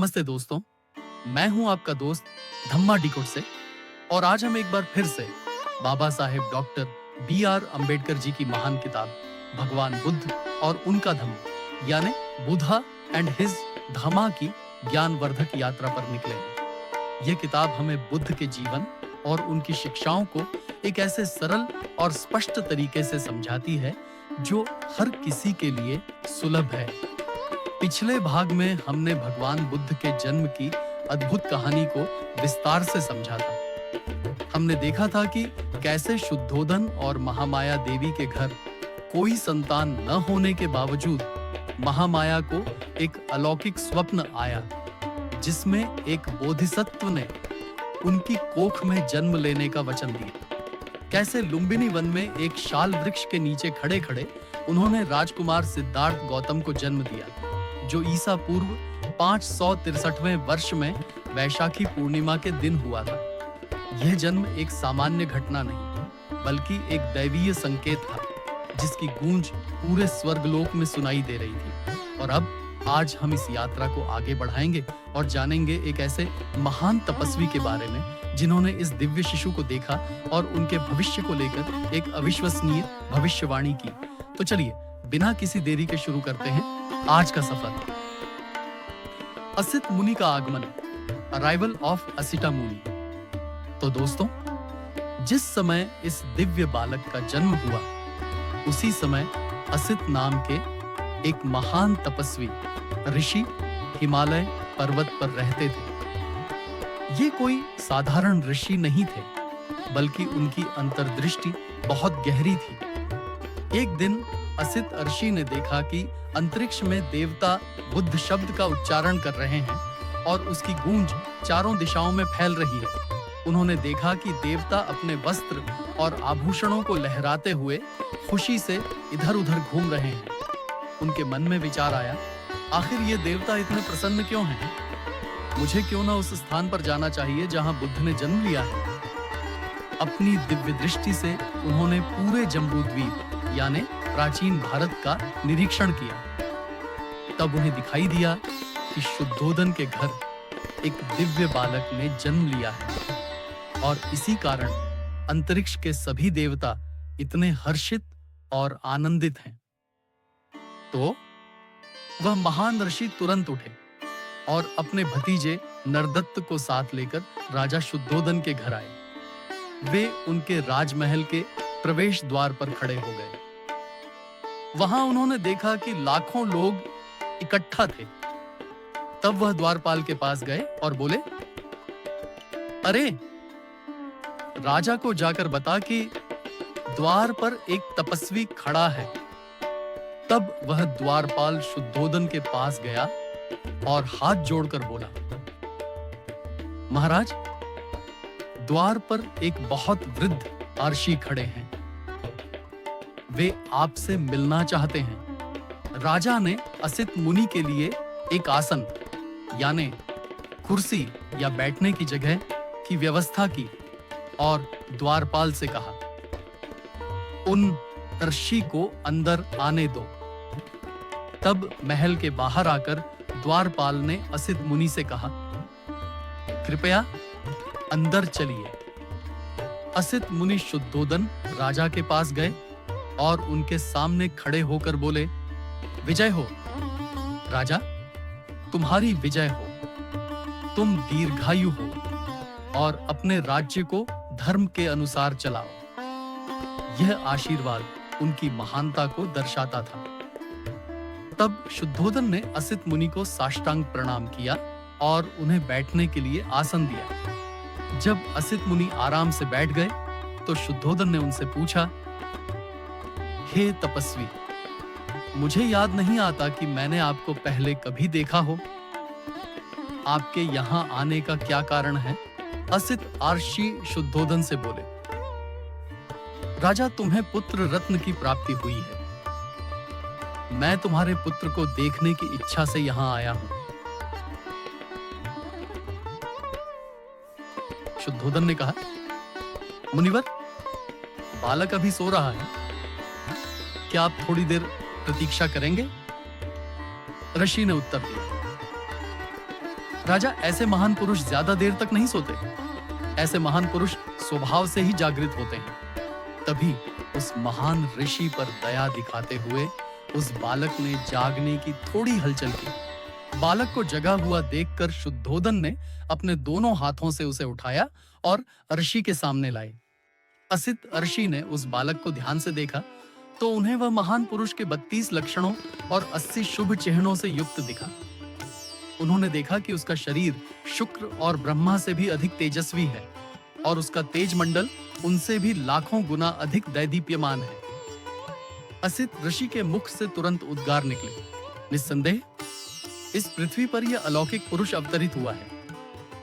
नमस्ते दोस्तों, मैं हूं आपका दोस्त धम्मा डिकोट से। और आज हम एक बार फिर से बाबा साहेब डॉक्टर B.R. अंबेडकर जी की महान किताब भगवान बुद्ध और उनका धम्म यानी बुद्धा एंड हिज धम्मा की ज्ञानवर्धक यात्रा पर निकले हैं। यह किताब हमें बुद्ध के जीवन और उनकी शिक्षाओं को एक ऐसे सरल और स्पष्ट तरीके से समझाती है जो हर किसी के लिए सुलभ है। पिछले भाग में हमने भगवान बुद्ध के जन्म की अद्भुत कहानी को विस्तार से समझा था। हमने देखा था कि कैसे शुद्धोधन और महामाया देवी के घर कोई संतान न होने के बावजूद महामाया को एक अलौकिक स्वप्न आया, जिसमें एक बोधिसत्व ने उनकी कोख में जन्म लेने का वचन दिया। कैसे लुम्बिनी वन में एक शाल वृक्ष के नीचे खड़े खड़े उन्होंने राजकुमार सिद्धार्थ गौतम को जन्म दिया, जो ईसा पूर्व 563वें वर्ष में वैशाखी पूर्णिमा के दिन हुआ था। यह जन्म एक सामान्य घटना नहीं, बल्कि एक दैवीय संकेत था, जिसकी गूंज पूरे स्वर्गलोक में सुनाई दे रही थी। और अब आज हम इस यात्रा को आगे बढ़ाएंगे और जानेंगे एक ऐसे महान तपस्वी के बारे में जिन्होंने इस दिव्य शिशु को देखा और उनके भविष्य को लेकर एक अविश्वसनीय भविष्यवाणी की। तो चलिए बिना किसी देरी के शुरू करते हैं आज का सफर। असित मुनि का आगमन, अराइवल ऑफ असिता मुनि। तो दोस्तों, जिस समय इस दिव्य बालक का जन्म हुआ, उसी समय असित नाम के एक महान तपस्वी ऋषि हिमालय पर्वत पर रहते थे। ये कोई साधारण ऋषि नहीं थे, बल्कि उनकी अंतर्दृष्टि बहुत गहरी थी। एक दिन असित ऋषि ने देखा कि अंतरिक्ष में देवता बुद्ध शब्द का उच्चारण कर रहे हैं और उसकी गूंज चारों दिशाओं में फैल रही है। उन्होंने देखा कि देवता अपने वस्त्र और आभूषणों को लहराते हुए खुशी से इधर-उधर घूम रहे हैं। उनके मन में विचार आया, आखिर ये देवता इतने प्रसन्न क्यों हैं? मुझे क्यों ना उस स्थान पर जाना चाहिए जहां बुद्ध ने जन्म लिया है। अपनी दिव्य दृष्टि से उन्होंने पूरे जम्बूद्वीप यानी प्राचीन भारत का निरीक्षण किया। तब उन्हें दिखाई दिया कि शुद्धोधन के घर एक दिव्य बालक ने जन्म लिया है और इसी कारण अंतरिक्ष के सभी देवता इतने हर्षित और आनंदित हैं। तो वह महान ऋषि तुरंत उठे और अपने भतीजे नरदत्त को साथ लेकर राजा शुद्धोधन के घर आए। वे उनके राजमहल के प्रवेश द्वार पर खड़े हो गए। वहां उन्होंने देखा कि लाखों लोग इकट्ठा थे। तब वह द्वारपाल के पास गए और बोले, अरे, राजा को जाकर बता कि द्वार पर एक तपस्वी खड़ा है। तब वह द्वारपाल शुद्धोधन के पास गया और हाथ जोड़कर बोला, महाराज, द्वार पर एक बहुत वृद्ध आर्षी खड़े हैं। वे आपसे मिलना चाहते हैं। राजा ने असित मुनि के लिए एक आसन यानी कुर्सी या बैठने की जगह की व्यवस्था की और द्वारपाल से कहा, उन ऋषि को अंदर आने दो। तब महल के बाहर आकर द्वारपाल ने असित मुनि से कहा, कृपया अंदर चलिए। असित मुनि शुद्धोधन राजा के पास गए और उनके सामने खड़े होकर बोले, विजय हो राजा, तुम्हारी विजय हो। तुम दीर्घायु हो और अपने राज्य को धर्म के अनुसार चलाओ। यह आशीर्वाद उनकी महानता को दर्शाता था। तब शुद्धोधन ने असित मुनि को साष्टांग प्रणाम किया और उन्हें बैठने के लिए आसन दिया। जब असित मुनि आराम से बैठ गए तो शुद्धोधन ने उनसे पूछा, हे तपस्वी, मुझे याद नहीं आता कि मैंने आपको पहले कभी देखा हो। आपके यहाँ आने का क्या कारण है? असित आर्षी शुद्धोधन से बोले, राजा, तुम्हें पुत्र रत्न की प्राप्ति हुई है। मैं तुम्हारे पुत्र को देखने की इच्छा से यहाँ आया हूं। शुद्धोधन ने कहा, मुनिवर, बालक अभी सो रहा है, क्या आप थोड़ी देर प्रतीक्षा करेंगे? ऋषि ने उत्तर दिया, राजा, ऐसे महान पुरुष ज्यादा देर तक नहीं सोते। ऐसे महान पुरुष स्वभाव से ही जागृत होते हैं। तभी उस महान ऋषि पर दया दिखाते हुए उस बालक ने जागने की थोड़ी हलचल की। बालक को जगा हुआ देखकर शुद्धोदन ने अपने दोनों हाथों से उसे उठाया और ऋषि के सामने लाए। असित ऋषि ने उस बालक को ध्यान से देखा तो उन्हें वह महान पुरुष के 32 लक्षणों और 80 शुभ चिन्हों से युक्त दिखा। उन्होंने देखा कि उसका शरीर शुक्र और ब्रह्मा से भी अधिक तेजस्वी है और उसका तेज मंडल उनसे भी लाखों गुना अधिक दैदीप्यमान है। असित ऋषि के मुख से तुरंत उद्गार निकले, निस्संदेह इस पृथ्वी पर यह अलौकिक पुरुष अवतरित हुआ है।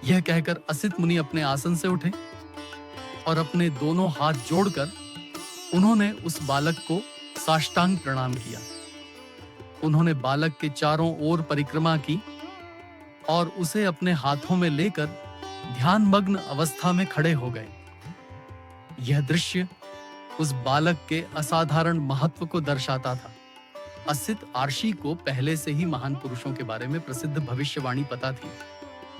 यह कहकर असित मुनि अपने आसन से उठे और अपने दोनों हाथ जोड़कर उन्होंने उस बालक को साष्टांग प्रणाम किया। उन्होंने बालक के चारों ओर परिक्रमा की और उसे अपने हाथों में लेकर ध्यानमग्न अवस्था में खड़े हो गए। यह दृश्य उस बालक के असाधारण महत्व को दर्शाता था। असित आर्षि को पहले से ही महान पुरुषों के बारे में प्रसिद्ध भविष्यवाणी पता थी।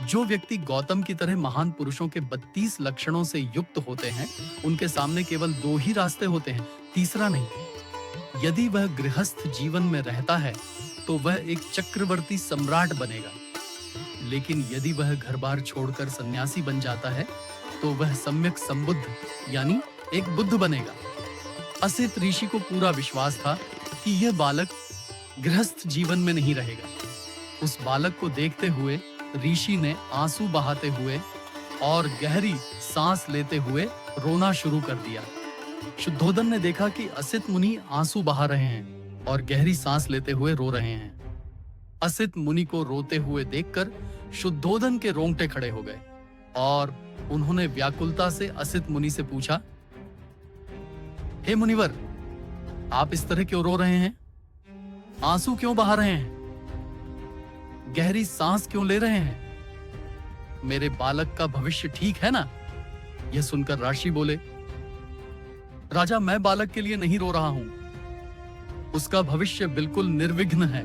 जो व्यक्ति गौतम की तरह महान पुरुषों के 32 लक्षणों से युक्त होते हैं, उनके सामने केवल 2 ही रास्ते होते हैं, तीसरा नहीं। यदि वह गृहस्थ जीवन में रहता है तो वह एक चक्रवर्ती सम्राट बनेगा, लेकिन यदि वह घर बार छोड़कर सन्यासी बन जाता है तो वह सम्यक संबुद्ध यानी एक बुद्ध बनेगा। असित ऋषि को पूरा विश्वास था कि यह बालक गृहस्थ जीवन में नहीं रहेगा। उस बालक को देखते हुए ऋषि ने आंसू बहाते हुए और गहरी सांस लेते हुए रोना शुरू कर दिया। शुद्धोदन ने देखा कि असित मुनि आंसू बहा रहे हैं और गहरी सांस लेते हुए रो रहे हैं। असित मुनि को रोते हुए देखकर शुद्धोदन के रोंगटे खड़े हो गए और उन्होंने व्याकुलता से असित मुनि से पूछा, हे मुनिवर, आप इस तरह क्यों रो रहे हैं? आंसू क्यों बहा रहे हैं? गहरी सांस क्यों ले रहे हैं? मेरे बालक का भविष्य ठीक है ना? यह सुनकर ऋषि बोले, राजा, मैं बालक के लिए नहीं रो रहा हूं। उसका भविष्य बिल्कुल निर्विघ्न है।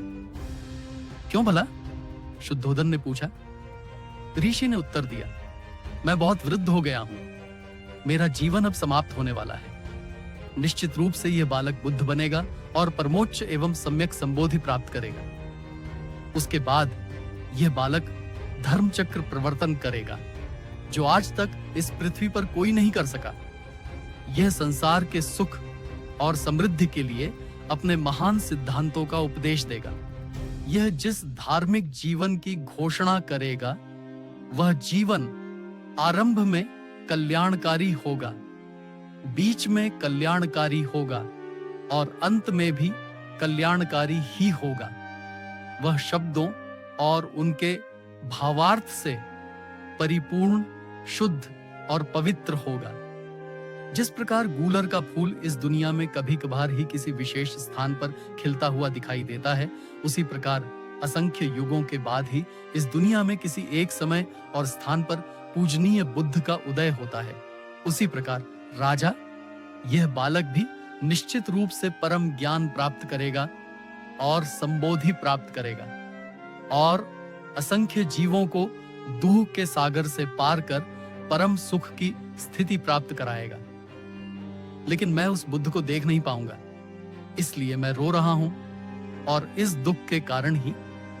क्यों भला? शुद्धोदन ने पूछा। ऋषि ने उत्तर दिया, मैं बहुत वृद्ध हो गया हूं। मेरा जीवन अब समाप्त होने वाला है। निश्चित रूप से यह बालक बुद्ध बनेगा और परमोच्च एवं सम्यक संबोधि प्राप्त करेगा। उसके बाद यह बालक धर्मचक्र प्रवर्तन करेगा, जो आज तक इस पृथ्वी पर कोई नहीं कर सका। यह संसार के सुख और समृद्धि के लिए अपने महान सिद्धांतों का उपदेश देगा। यह जिस धार्मिक जीवन की घोषणा करेगा, वह जीवन आरंभ में कल्याणकारी होगा, बीच में कल्याणकारी होगा और अंत में भी कल्याणकारी ही होगा। वह शब्दों और उनके भावार्थ से परिपूर्ण, शुद्ध और पवित्र होगा। जिस प्रकार गूलर का फूल इस दुनिया में कभी कभार ही किसी विशेष स्थान पर खिलता हुआ दिखाई देता है, उसी प्रकार असंख्य युगों के बाद ही इस दुनिया में किसी एक समय और स्थान पर पूजनीय बुद्ध का उदय होता है। उसी प्रकार राजा, यह बालक भी निश्चित रूप से परम ज्ञान प्राप्त करेगा और संबोधि प्राप्त करेगा और असंख्य जीवों को दूह के सागर से पार कर परम सुख की स्थिति प्राप्त कराएगा। लेकिन मैं उस बुद्ध को देख नहीं पाऊंगा, इसलिए मैं रो रहा हूं और इस दुख के कारण ही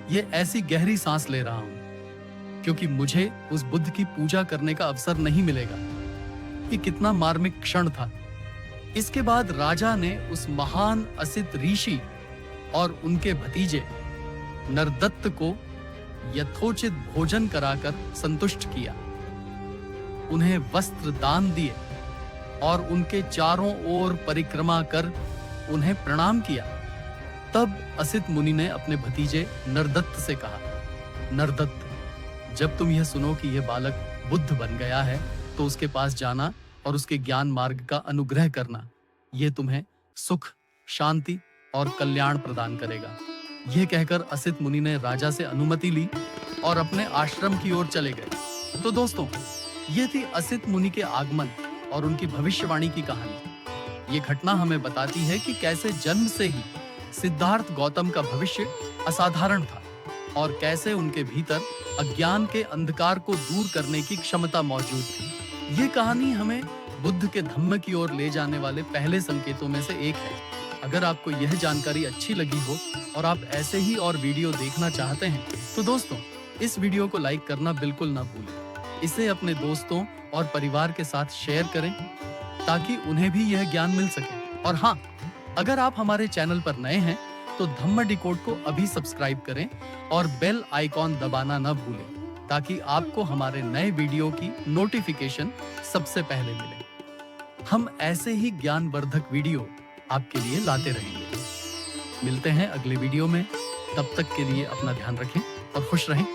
ये ऐसी गहरी सांस ले रहा हूं, क्योंकि मुझे उस बुद्ध की पूजा करने का अवसर नहीं मिलेगा। ये कितना मार्मिक क्षण था। इसके बाद राजा ने उस महान असित ऋषि और उनके भतीजे नरदत्त को यथोचित भोजन कराकर संतुष्ट किया। उन्हें वस्त्र दान दिए और उनके चारों ओर परिक्रमा कर उन्हें प्रणाम किया। तब असित मुनि ने अपने भतीजे नरदत्त से कहा, नरदत्त, जब तुम यह सुनो कि यह बालक बुद्ध बन गया है तो उसके पास जाना और उसके ज्ञान मार्ग का अनुग्रह करना। यह तुम्हें सुख, शांति और कल्याण प्रदान करेगा। यह कहकर असित मुनि ने राजा से अनुमति ली और अपने आश्रम की ओर चले गए। तो दोस्तों, यह थी असित मुनि के आगमन और उनकी भविष्यवाणी की कहानी। यह घटना हमें बताती है कि कैसे जन्म से ही सिद्धार्थ गौतम का भविष्य असाधारण था। और कैसे उनके भीतर अज्ञान के अंधकार को दूर करने की क्षमता मौजूद थी। ये कहानी हमें बुद्ध के धम्म की ओर ले जाने वाले पहले संकेतों में से एक है। अगर आपको यह जानकारी अच्छी लगी हो और आप ऐसे ही और वीडियो देखना चाहते हैं, तो दोस्तों इस वीडियो को लाइक करना बिल्कुल ना भूलें। इसे अपने दोस्तों और परिवार के साथ शेयर करें ताकि उन्हें भी यह ज्ञान मिल सके। और हाँ, अगर आप हमारे चैनल पर नए हैं तो धम्म डिकोड को अभी सब्सक्राइब करें और बेल आइकॉन दबाना न भूलें ताकि आपको हमारे नए वीडियो की नोटिफिकेशन सबसे पहले मिले। हम ऐसे ही ज्ञानवर्धक वीडियो आपके लिए लाते रहेंगे। मिलते हैं अगले वीडियो में। तब तक के लिए अपना ध्यान रखें और खुश रहें।